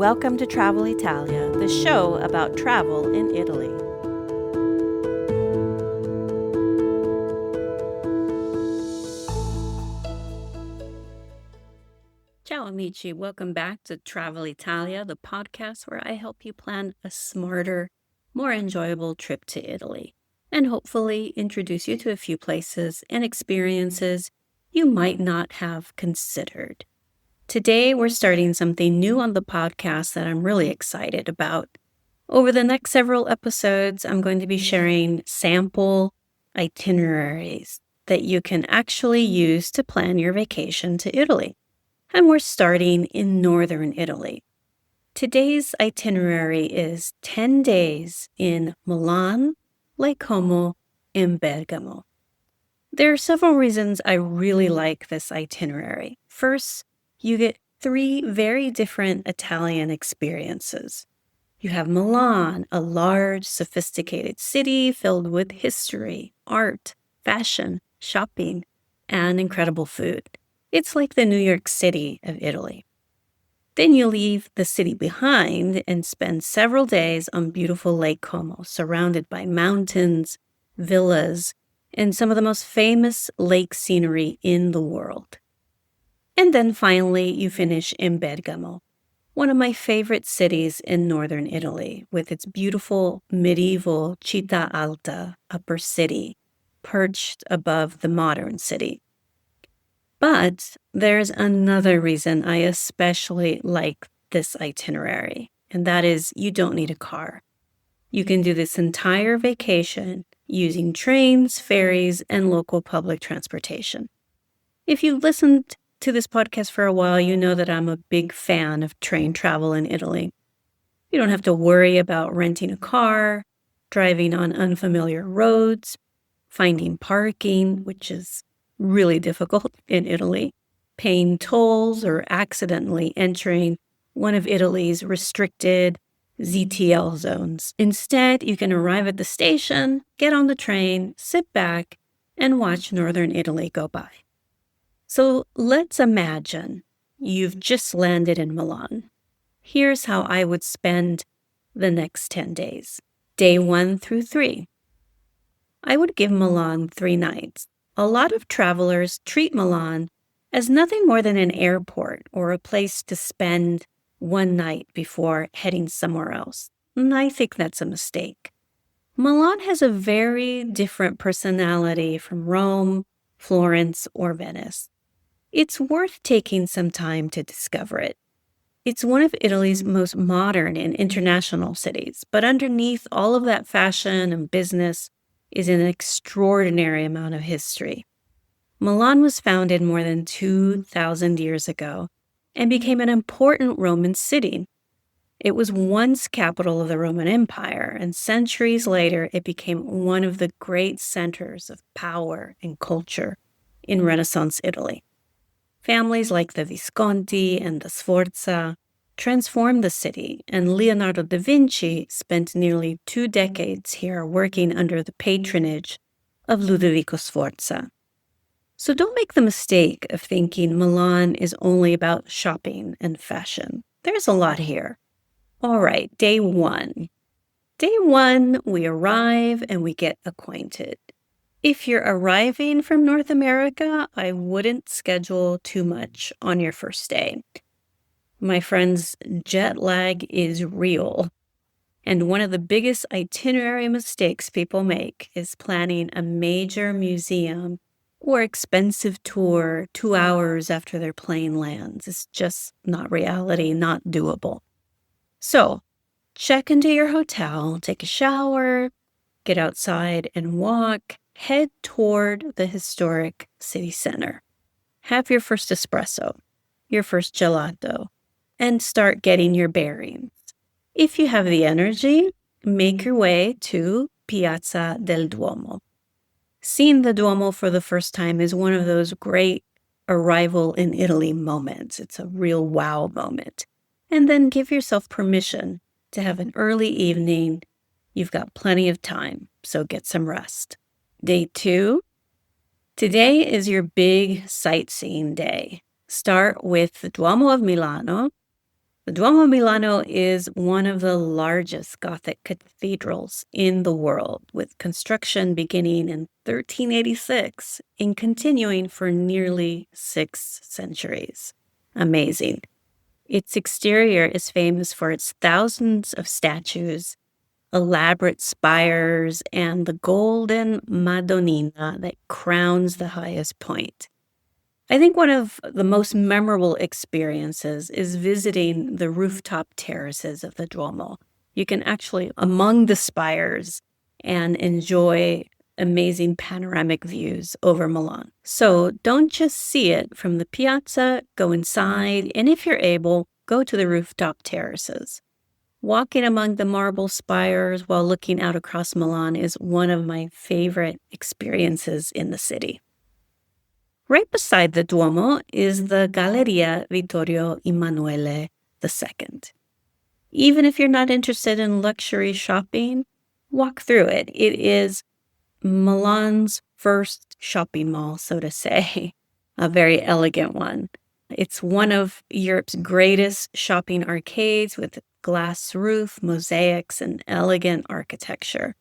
Welcome to Travel Italia, the show about travel in Italy. Ciao amici, welcome back to Travel Italia, the podcast where I help you plan a smarter, more enjoyable trip to Italy, and hopefully introduce you to a few places and experiences you might not have considered. Today, we're starting something new on the podcast that I'm really excited about. Over the next several episodes, I'm going to be sharing sample itineraries that you can actually use to plan your vacation to Italy. And we're starting in Northern Italy. Today's itinerary is 10 days in Milan, Lake Como, and Bergamo. There are several reasons I really like this itinerary. First, you get 3 very different Italian experiences. You have Milan, a large, sophisticated city filled with history, art, fashion, shopping, and incredible food. It's like the New York City of Italy. Then you leave the city behind and spend several days on beautiful Lake Como, surrounded by mountains, villas, and some of the most famous lake scenery in the world. And then finally, you finish in Bergamo, one of my favorite cities in northern Italy, with its beautiful medieval Città Alta upper city, perched above the modern city. But there's another reason I especially like this itinerary, and that is you don't need a car. You can do this entire vacation using trains, ferries, and local public transportation. If you've listened to this podcast for a while, you know that I'm a big fan of train travel in Italy. You don't have to worry about renting a car, driving on unfamiliar roads, finding parking, which is really difficult in Italy, paying tolls, or accidentally entering one of Italy's restricted ZTL zones. Instead, you can arrive at the station, get on the train, sit back, and watch northern Italy go by. So let's imagine you've just landed in Milan. Here's how I would spend the next 10 days. Day 1 through 3. I would give Milan 3 nights. A lot of travelers treat Milan as nothing more than an airport or a place to spend one night before heading somewhere else. And I think that's a mistake. Milan has a very different personality from Rome, Florence, or Venice. It's worth taking some time to discover it. It's one of Italy's most modern and international cities, but underneath all of that fashion and business is an extraordinary amount of history. Milan was founded more than 2,000 years ago and became an important Roman city. It was once capital of the Roman Empire, and centuries later it became one of the great centers of power and culture in Renaissance Italy. Families like the Visconti and the Sforza transformed the city, and Leonardo da Vinci spent nearly 2 decades here working under the patronage of Ludovico Sforza. So don't make the mistake of thinking Milan is only about shopping and fashion. There's a lot here. All right, day 1. Day 1, we arrive and we get acquainted. If you're arriving from North America, I wouldn't schedule too much on your first day. My friends, jet lag is real. And one of the biggest itinerary mistakes people make is planning a major museum or expensive tour 2 hours after their plane lands. It's just not reality, not doable. So, check into your hotel, take a shower, get outside and walk. Head toward the historic city center. Have your first espresso, your first gelato, and start getting your bearings. If you have the energy, make your way to Piazza del Duomo. Seeing the Duomo for the first time is one of those great arrival in Italy moments. It's a real wow moment. And then give yourself permission to have an early evening. You've got plenty of time, so get some rest. Day 2. Today is your big sightseeing day. Start with the Duomo of Milano, The Duomo of Milano is one of the largest Gothic cathedrals in the world, with construction beginning in 1386 and continuing for nearly 6 centuries. Amazing. Its exterior is famous for its thousands of statues, elaborate spires, and the golden Madonnina that crowns the highest point. I think one of the most memorable experiences is visiting the rooftop terraces of the Duomo. You can actually among the spires and enjoy amazing panoramic views over Milan. So don't just see it from the piazza, go inside, and if you're able, go to the rooftop terraces. Walking among the marble spires while looking out across Milan is one of my favorite experiences in the city. Right beside the Duomo is the Galleria Vittorio Emanuele II. Even if you're not interested in luxury shopping, walk through it. It is Milan's first shopping mall, so to say, a very elegant one. It's one of Europe's greatest shopping arcades with glass roof, mosaics, and elegant architecture.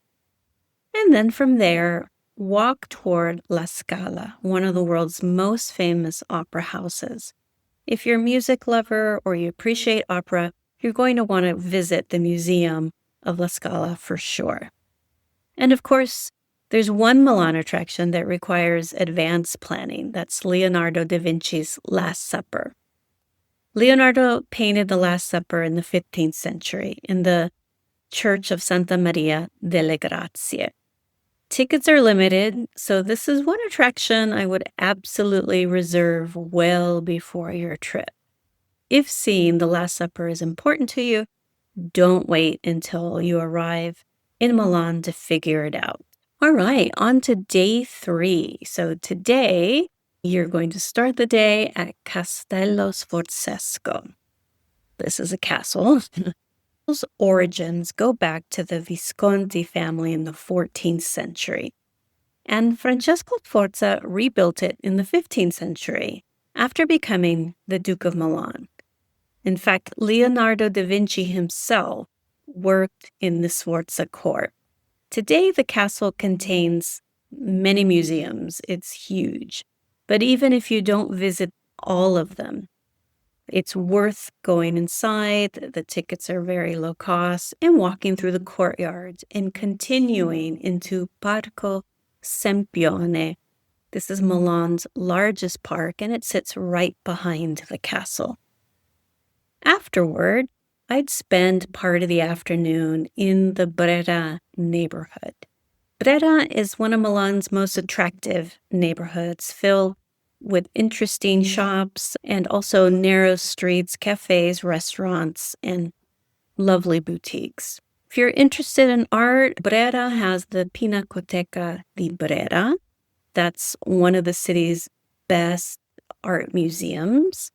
And then from there, walk toward La Scala, one of the world's most famous opera houses. If you're a music lover or you appreciate opera, you're going to want to visit the Museum of La Scala for sure. And of course, there's one Milan attraction that requires advanced planning. That's Leonardo da Vinci's Last Supper. Leonardo painted the Last Supper in the 15th century in the Church of Santa Maria delle Grazie. Tickets are limited, so this is one attraction I would absolutely reserve well before your trip. If seeing the Last Supper is important to you, don't wait until you arrive in Milan to figure it out. All right, on to day 3. So today, you're going to start the day at Castello Sforzesco. This is a castle. Its origins go back to the Visconti family in the 14th century, and Francesco Sforza rebuilt it in the 15th century after becoming the Duke of Milan. In fact, Leonardo da Vinci himself worked in the Sforza court. Today, the castle contains many museums. It's huge. But even if you don't visit all of them, it's worth going inside. The tickets are very low cost, and walking through the courtyards and continuing into Parco Sempione. This is Milan's largest park, and it sits right behind the castle. Afterward, I'd spend part of the afternoon in the Brera neighborhood. Brera is one of Milan's most attractive neighborhoods, filled with interesting shops and also narrow streets, cafes, restaurants, and lovely boutiques. If you're interested in art, Brera has the Pinacoteca di Brera. That's one of the city's best art museums.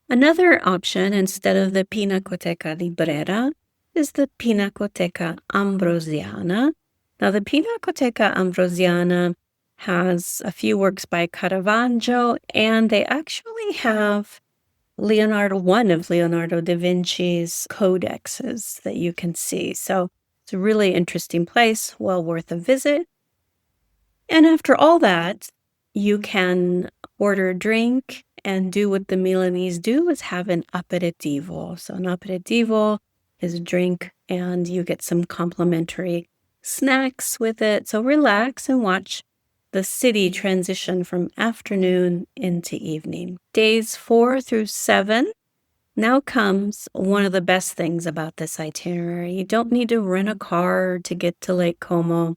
Another option, instead of the Pinacoteca di Brera, is the Pinacoteca Ambrosiana. Now, the Pinacoteca Ambrosiana has a few works by Caravaggio, and they actually have one of Leonardo da Vinci's codexes that you can see. So it's a really interesting place, well worth a visit. And after all that, you can order a drink and do what the Milanese do, is have an aperitivo. So an aperitivo is a drink, and you get some complimentary snacks with it. So relax and watch the city transition from afternoon into evening. Days 4 through 7. Now comes one of the best things about this itinerary. You don't need to rent a car to get to Lake Como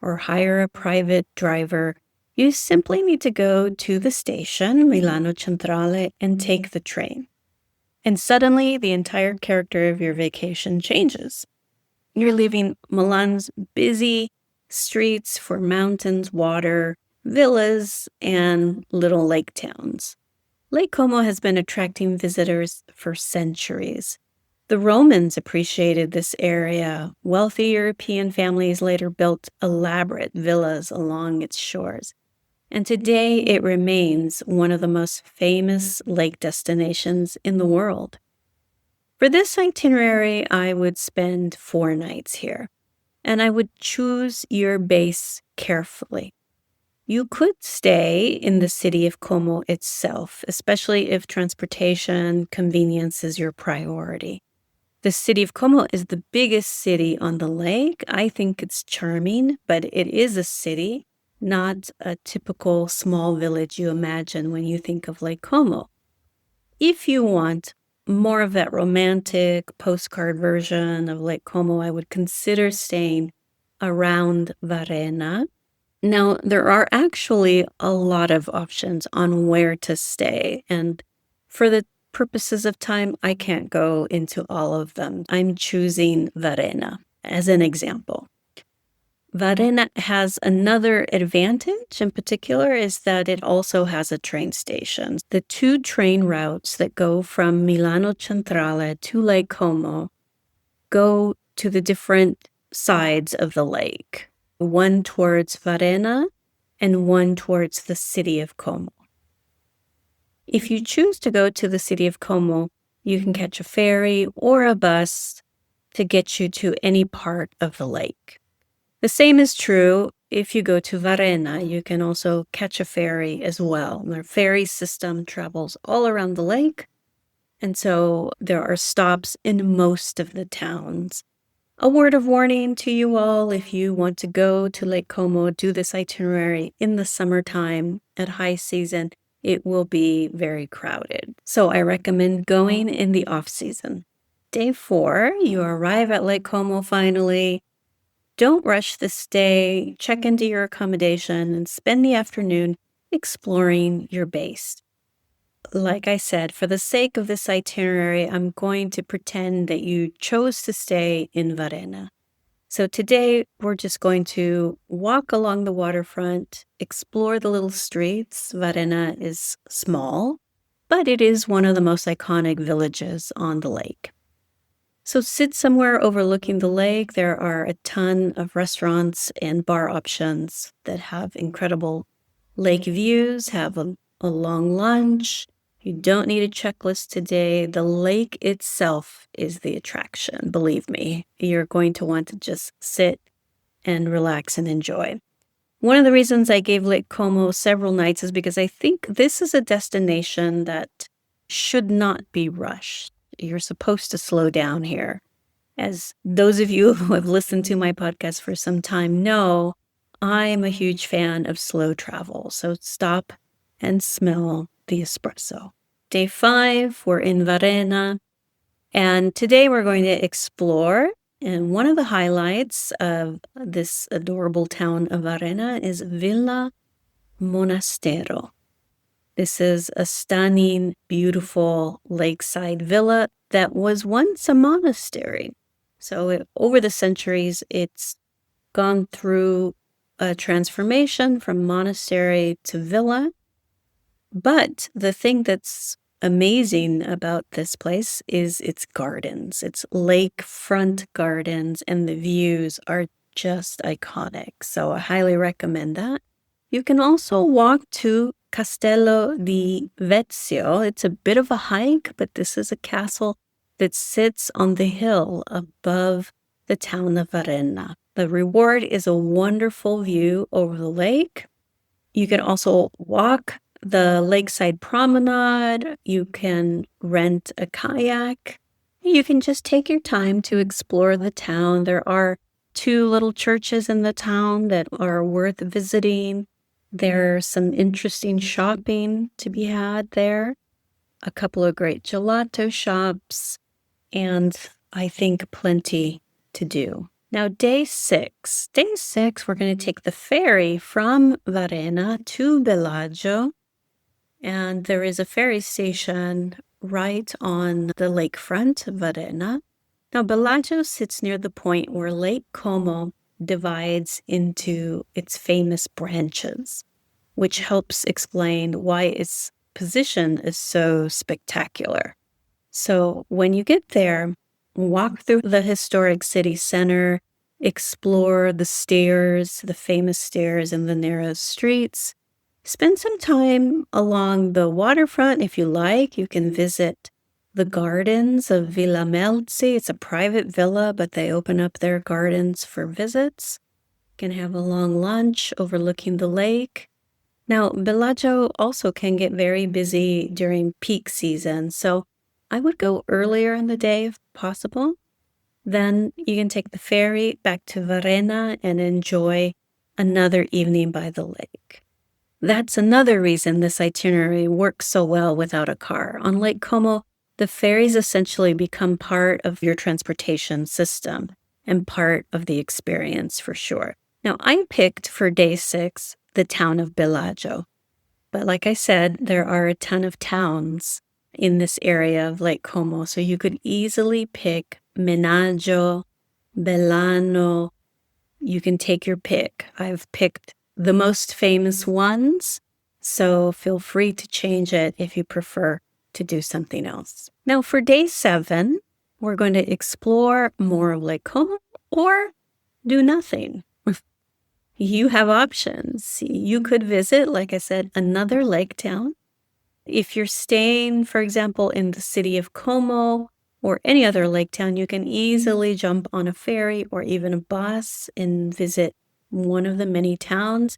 or hire a private driver. You simply need to go to the station, Milano Centrale, and take the train. And suddenly, the entire character of your vacation changes. You're leaving Milan's busy streets for mountains, water, villas, and little lake towns. Lake Como has been attracting visitors for centuries. The Romans appreciated this area. Wealthy European families later built elaborate villas along its shores. And today it remains one of the most famous lake destinations in the world. For this itinerary, I would spend 4 nights here, and I would choose your base carefully. You could stay in the city of Como itself, especially if transportation convenience is your priority. The city of Como is the biggest city on the lake. I think it's charming, but it is a city, not a typical small village you imagine when you think of Lake Como. If you want more of that romantic postcard version of Lake Como, I would consider staying around Varena. Now, there are actually a lot of options on where to stay, and for the purposes of time, I can't go into all of them. I'm choosing Varena as an example. Varena has another advantage in particular is that it also has a train station. The two train routes that go from Milano Centrale to Lake Como go to the different sides of the lake, one towards Varena and one towards the city of Como. If you choose to go to the city of Como, you can catch a ferry or a bus to get you to any part of the lake. The same is true if you go to Varena. You can also catch a ferry as well. Their ferry system travels all around the lake, and so there are stops in most of the towns. A word of warning to you all, if you want to go to Lake Como, do this itinerary in the summertime at high season, it will be very crowded. So I recommend going in the off season. Day 4, you arrive at Lake Como finally. Don't rush the stay, check into your accommodation, and spend the afternoon exploring your base. Like I said, for the sake of this itinerary, I'm going to pretend that you chose to stay in Varena. So today, we're just going to walk along the waterfront, explore the little streets. Varena is small, but it is one of the most iconic villages on the lake. So sit somewhere overlooking the lake. There are a ton of restaurants and bar options that have incredible lake views, have a long lunch. You don't need a checklist today. The lake itself is the attraction, believe me. You're going to want to just sit and relax and enjoy. One of the reasons I gave Lake Como several nights is because I think this is a destination that should not be rushed. You're supposed to slow down here. As those of you who have listened to my podcast for some time know, I'm a huge fan of slow travel. So stop and smell the espresso. Day 5, we're in Varena. And today we're going to explore. And one of the highlights of this adorable town of Varena is Villa Monastero. This is a stunning, beautiful lakeside villa that was once a monastery. So over the centuries, it's gone through a transformation from monastery to villa. But the thing that's amazing about this place is its gardens. Its lakefront gardens and the views are just iconic. So I highly recommend that. You can also walk to Castello di Vezio. It's a bit of a hike, but this is a castle that sits on the hill above the town of Varenna. The reward is a wonderful view over the lake. You can also walk the lakeside promenade. You can rent a kayak. You can just take your time to explore the town. There are 2 little churches in the town that are worth visiting. There's some interesting shopping to be had there, a couple of great gelato shops, and I think plenty to do. Now, day 6. Day 6, we're going to take the ferry from Varena to Bellagio, and there is a ferry station right on the lakefront of Varena. Now, Bellagio sits near the point where Lake Como divides into its famous branches, which helps explain why its position is so spectacular. So when you get there, walk through the historic city center, explore the stairs, the famous stairs and the narrow streets. Spend some time along the waterfront if you like. You can visit the gardens of Villa Melzi. It's a private villa, but they open up their gardens for visits. You can have a long lunch overlooking the lake. Now, Bellagio also can get very busy during peak season, so I would go earlier in the day if possible. Then you can take the ferry back to Varenna and enjoy another evening by the lake. That's another reason this itinerary works so well without a car. On Lake Como, the ferries essentially become part of your transportation system and part of the experience for sure. Now, I picked for day 6 the town of Bellagio. But like I said, there are a ton of towns in this area of Lake Como, so you could easily pick Menaggio, Bellano. You can take your pick. I've picked the most famous ones, so feel free to change it if you prefer to do something else. Now, for day 7, we're going to explore more of Lake Como or do nothing. You have options. You could visit, like I said, another lake town. If you're staying, for example, in the city of Como or any other lake town, you can easily jump on a ferry or even a bus and visit one of the many towns.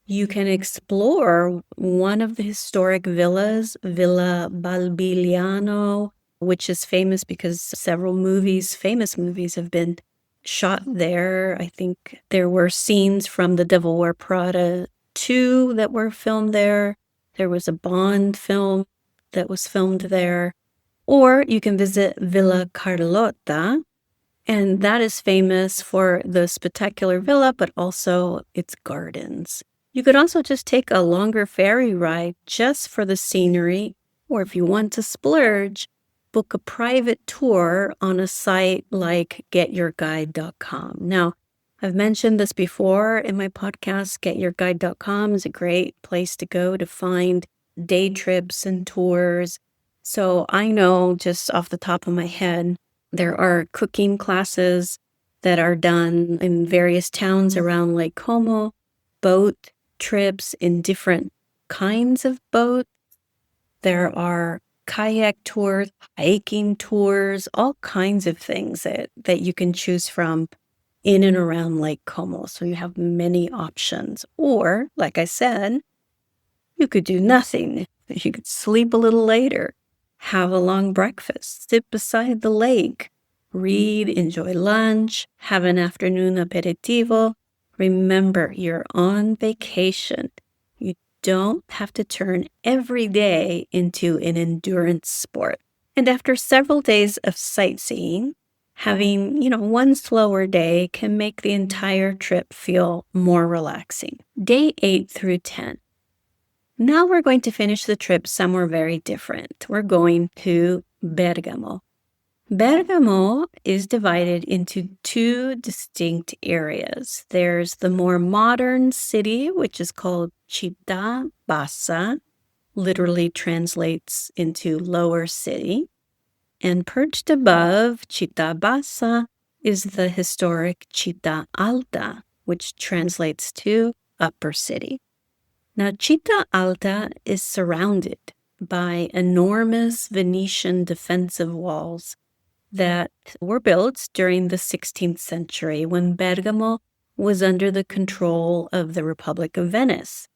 You can explore one of the historic villas, Villa Balbiliano, which is famous because several famous movies have been shot there. I think there were scenes from The Devil Wears Prada 2 that were filmed there. There was a Bond film that was filmed there. Or you can visit Villa Carlotta, and that is famous for the spectacular villa, but also its gardens. You could also just take a longer ferry ride just for the scenery, or if you want to splurge, book a private tour on a site like getyourguide.com. Now, I've mentioned this before in my podcast. Getyourguide.com is a great place to go to find day trips and tours. So I know just off the top of my head, there are cooking classes that are done in various towns around Lake Como, boat trips in different kinds of boats. There are kayak tours, hiking tours, all kinds of things that you can choose from in and around Lake Como. So you have many options. Or, like I said, you could do nothing. You could sleep a little later, have a long breakfast, sit beside the lake, read, enjoy lunch, have an afternoon aperitivo. Remember, you're on vacation. You don't have to turn every day into an endurance sport. And after several days of sightseeing, having, one slower day can make the entire trip feel more relaxing. Day 8 through 10. Now we're going to finish the trip somewhere very different. We're going to Bergamo. Bergamo is divided into 2 distinct areas. There's the more modern city, which is called Città Bassa, literally translates into lower city. And perched above Città Bassa is the historic Città Alta, which translates to upper city. Now, Città Alta is surrounded by enormous Venetian defensive walls that were built during the 16th century when Bergamo was under the control of the Republic of Venice.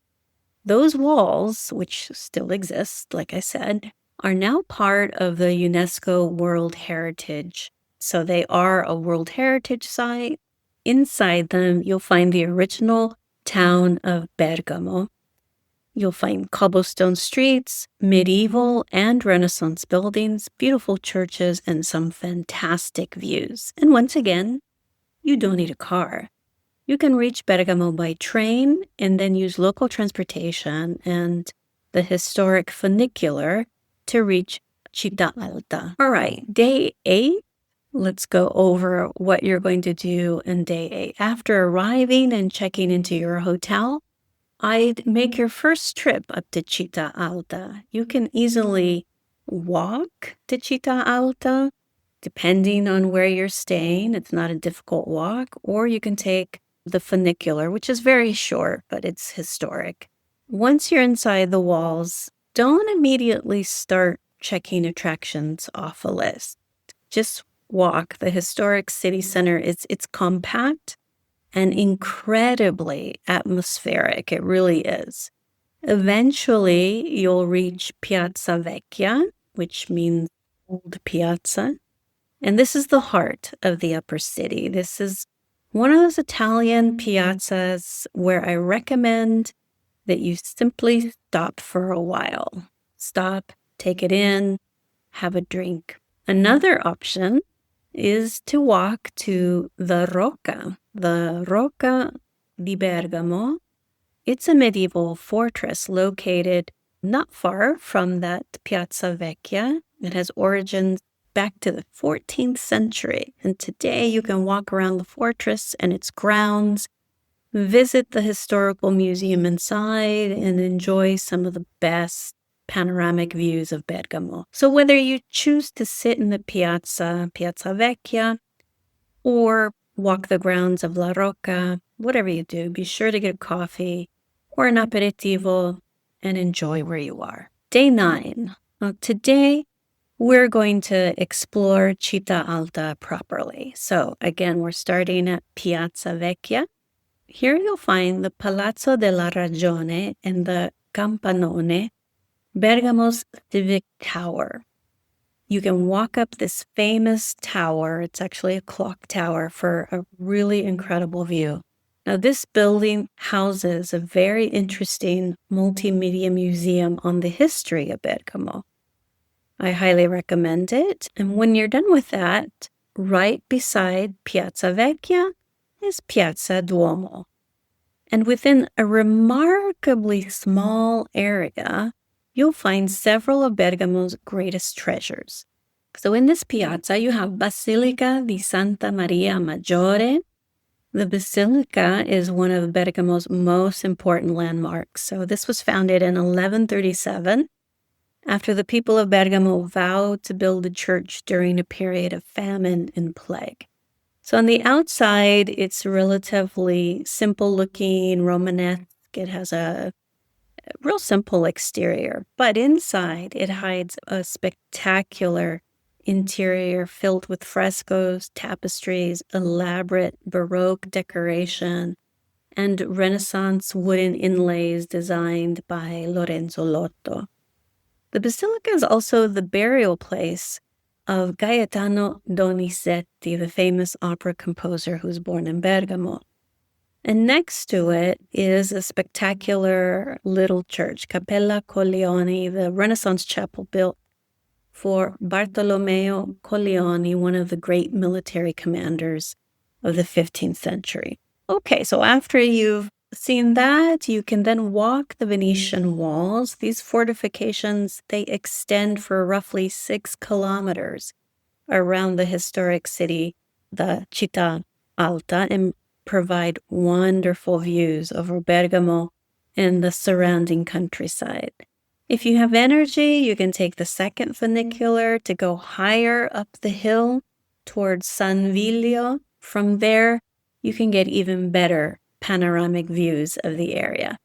Those walls, which still exist, like I said, are now part of the UNESCO World Heritage. So they are a World Heritage site. Inside them, you'll find the original town of Bergamo. You'll find cobblestone streets, medieval and Renaissance buildings, beautiful churches, and some fantastic views. And once again, you don't need a car. You can reach Bergamo by train and then use local transportation and the historic funicular to reach Città Alta. All right, day 8. Let's go over what you're going to do in day 8. After arriving and checking into your hotel, I'd make your first trip up to Città Alta. You can easily walk to Città Alta, depending on where you're staying. It's not a difficult walk. Or you can take the funicular, which is very short, but it's historic. Once you're inside the walls, don't immediately start checking attractions off a list. Just walk. The historic city center it's compact and incredibly atmospheric. It really is. Eventually, you'll reach Piazza Vecchia, which means old piazza. And this is the heart of the upper city. This is one of those Italian piazzas where I recommend that you simply stop for a while. Stop, take it in, have a drink. Another option is to walk to the Rocca. The Rocca di Bergamo. It's a medieval fortress located not far from that Piazza Vecchia. It has origins back to the 14th century. And today you can walk around the fortress and its grounds, visit the historical museum inside, and enjoy some of the best panoramic views of Bergamo. So whether you choose to sit in the Piazza Vecchia, or walk the grounds of La Rocca, whatever you do, be sure to get a coffee or an aperitivo and enjoy where you are. Day 9. Today, we're going to explore Città Alta properly. So again, we're starting at Piazza Vecchia. Here you'll find the Palazzo della Ragione and the Campanone, Bergamo's civic tower. You can walk up this famous tower. It's actually a clock tower for a really incredible view. Now, this building houses a very interesting multimedia museum on the history of Bergamo. I highly recommend it. And when you're done with that, right beside Piazza Vecchia is Piazza Duomo. And within a remarkably small area, you'll find several of Bergamo's greatest treasures. So in this piazza, you have Basilica di Santa Maria Maggiore. The basilica is one of Bergamo's most important landmarks. So this was founded in 1137 after the people of Bergamo vowed to build a church during a period of famine and plague. So on the outside, it's relatively simple-looking, Romanesque. It has a real simple exterior, but inside it hides a spectacular interior filled with frescoes, tapestries, elaborate Baroque decoration, and Renaissance wooden inlays designed by Lorenzo Lotto. The basilica is also the burial place of Gaetano Donizetti, the famous opera composer who was born in Bergamo. And next to it is a spectacular little church, Cappella Colleoni, the Renaissance chapel built for Bartolomeo Colleoni, one of the great military commanders of the 15th century. Okay, so after you've seen that, you can then walk the Venetian walls. These fortifications, they extend for roughly 6 kilometers around the historic city, the Città Alta, and provide wonderful views over Bergamo and the surrounding countryside. If you have energy, you can take the second funicular to go higher up the hill towards San Vilio. From there, you can get even better panoramic views of the area.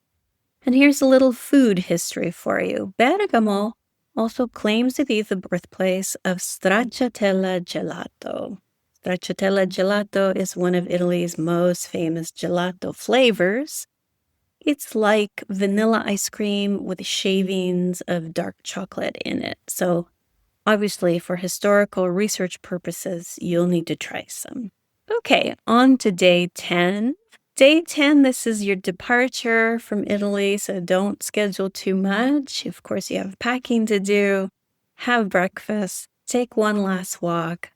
And here's a little food history for you. Bergamo also claims to be the birthplace of stracciatella gelato. Stracciatella gelato is one of Italy's most famous gelato flavors. It's like vanilla ice cream with shavings of dark chocolate in it. So obviously, for historical research purposes, you'll need to try some. Okay, on to day 10. Day 10, this is your departure from Italy, so don't schedule too much. Of course, you have packing to do. Have breakfast, take one last walk,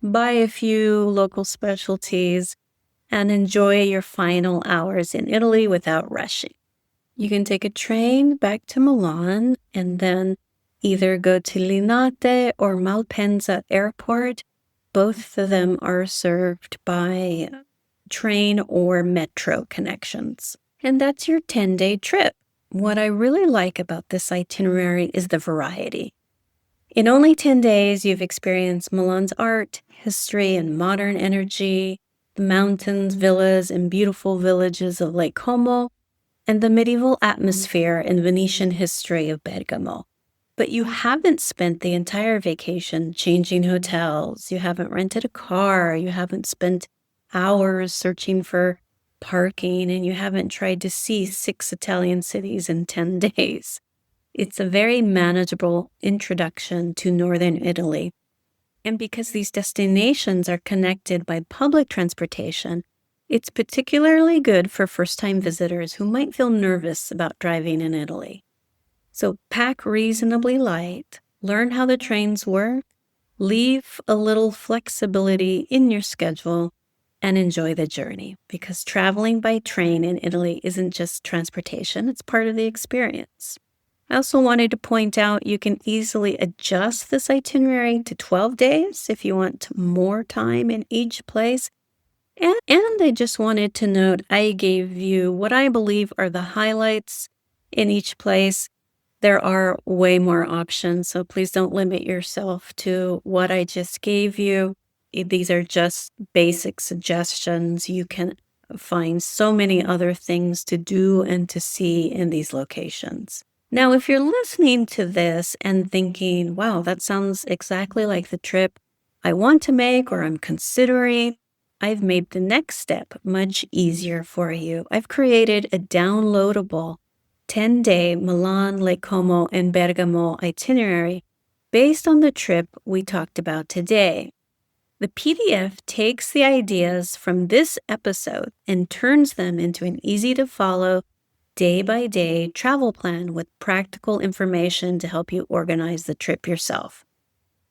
buy a few local specialties, and enjoy your final hours in Italy without rushing. You can take a train back to Milan and then either go to Linate or Malpensa Airport. Both of them are served by train or metro connections. And that's your 10-day trip. What I really like about this itinerary is the variety. In only 10 days, you've experienced Milan's art, history, and modern energy, the mountains, villas, and beautiful villages of Lake Como, and the medieval atmosphere and Venetian history of Bergamo. but you haven't spent the entire vacation changing hotels, you haven't rented a car, you haven't spent hours searching for parking, and you haven't tried to see 6 Italian cities in 10 days. It's a very manageable introduction to northern Italy. And because these destinations are connected by public transportation, it's particularly good for first-time visitors who might feel nervous about driving in Italy. So pack reasonably light, learn how the trains work, leave a little flexibility in your schedule, and enjoy the journey, because traveling by train in Italy isn't just transportation, it's part of the experience. I also wanted to point out you can easily adjust this itinerary to 12 days if you want more time in each place. And I just wanted to note I gave you what I believe are the highlights in each place. There are way more options, so please don't limit yourself to what I just gave you. These are just basic suggestions. You can find so many other things to do and to see in these locations. Now, if you're listening to this and thinking, wow, that sounds exactly like the trip I want to make or I'm considering, I've made the next step much easier for you. I've created a downloadable 10-day Milan, Lake Como, and Bergamo itinerary based on the trip we talked about today. The PDF takes the ideas from this episode and turns them into an easy-to-follow, day-by-day travel plan with practical information to help you organize the trip yourself.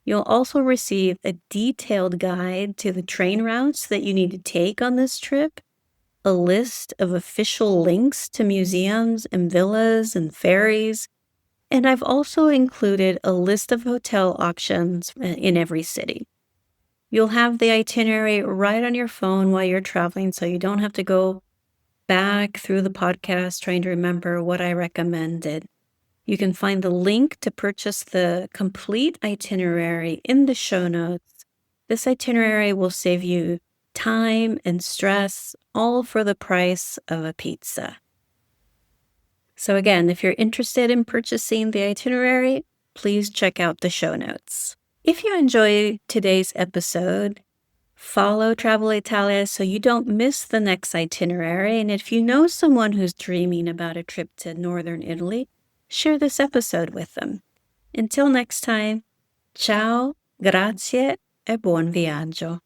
You'll also receive a detailed guide to the train routes that you need to take on this trip, a list of official links to museums and villas and ferries, and I've also included a list of hotel options in every city. You'll have the itinerary right on your phone while you're traveling, so you don't have to go back through the podcast trying to remember what I recommended. You can find the link to purchase the complete itinerary in the show notes. This itinerary will save you time and stress, all for the price of a pizza. So again, if you're interested in purchasing the itinerary, please check out the show notes. If you enjoyed today's episode, follow Travel Italia so you don't miss the next itinerary. And if you know someone who's dreaming about a trip to northern Italy, share this episode with them. Until next time, ciao, grazie e buon viaggio.